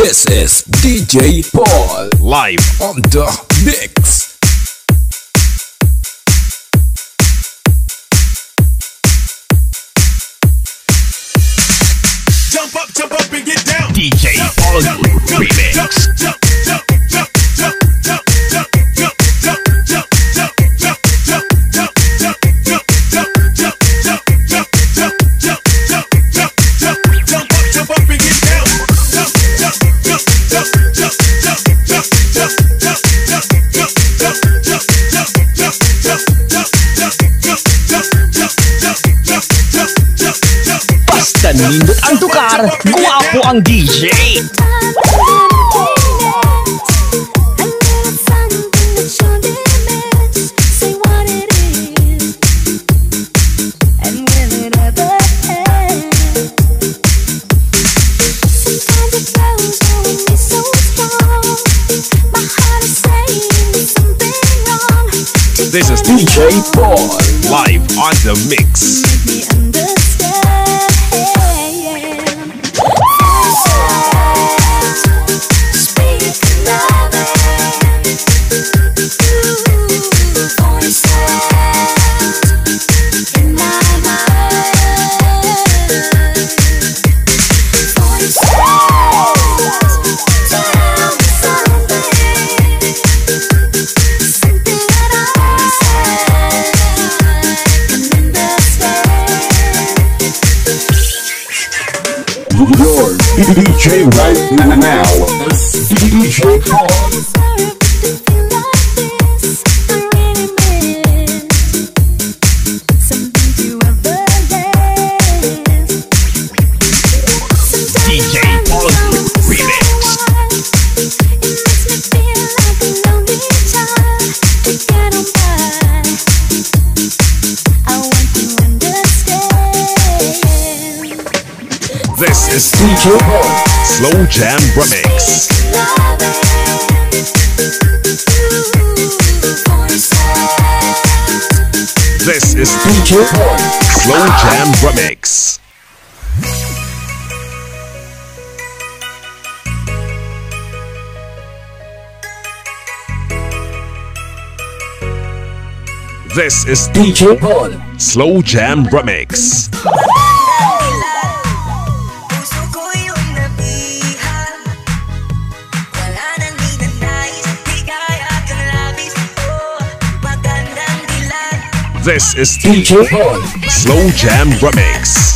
This is DJ Paul live on the mix. Jump up and get down. DJ Paul Remix. Basta nindot ang tukar, guwapo ang DJ. This is DJ Paul live on the mix. Your DJ right now is DJ Paul. DJ Paul Remix. This is DJ Paul Slow Jam Remix. This is DJ Paul Slow Jam Remix. This is DJ Paul Slow Jam Remix. This is DJ Paul Slow Jam Remix.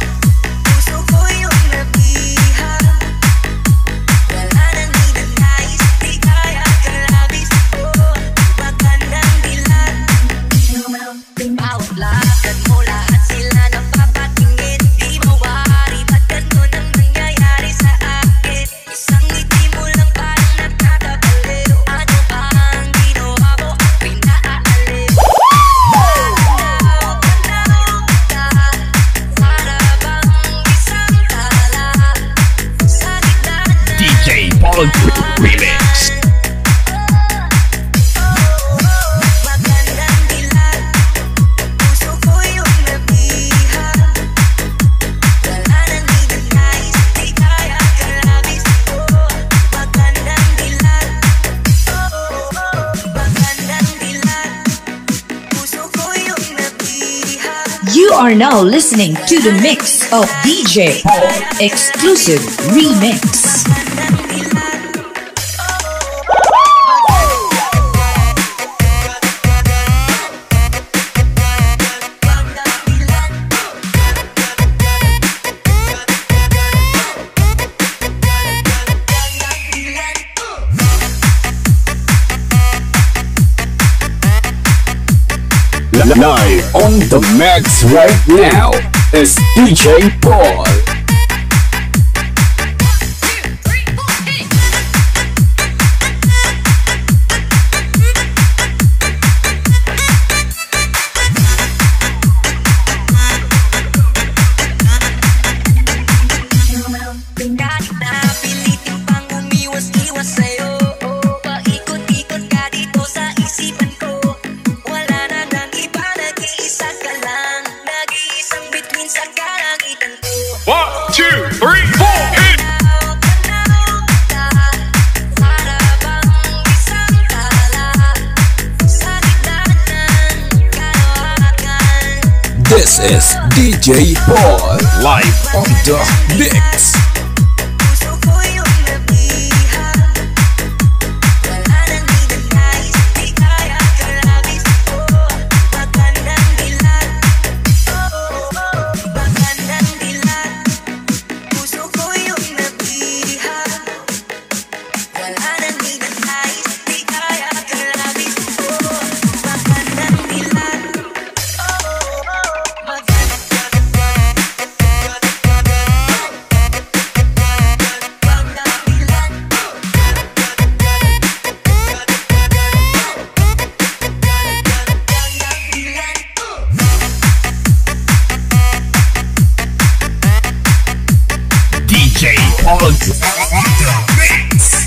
Paul Remix. You are now listening to the mix of DJ Paul Exclusive Remix. Live on the mix right now is DJ Paul. One, two, three, four, hit it. This is DJ Paul Live on the mix. DJ Paul on the mix.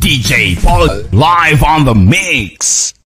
DJ Paul live on the mix.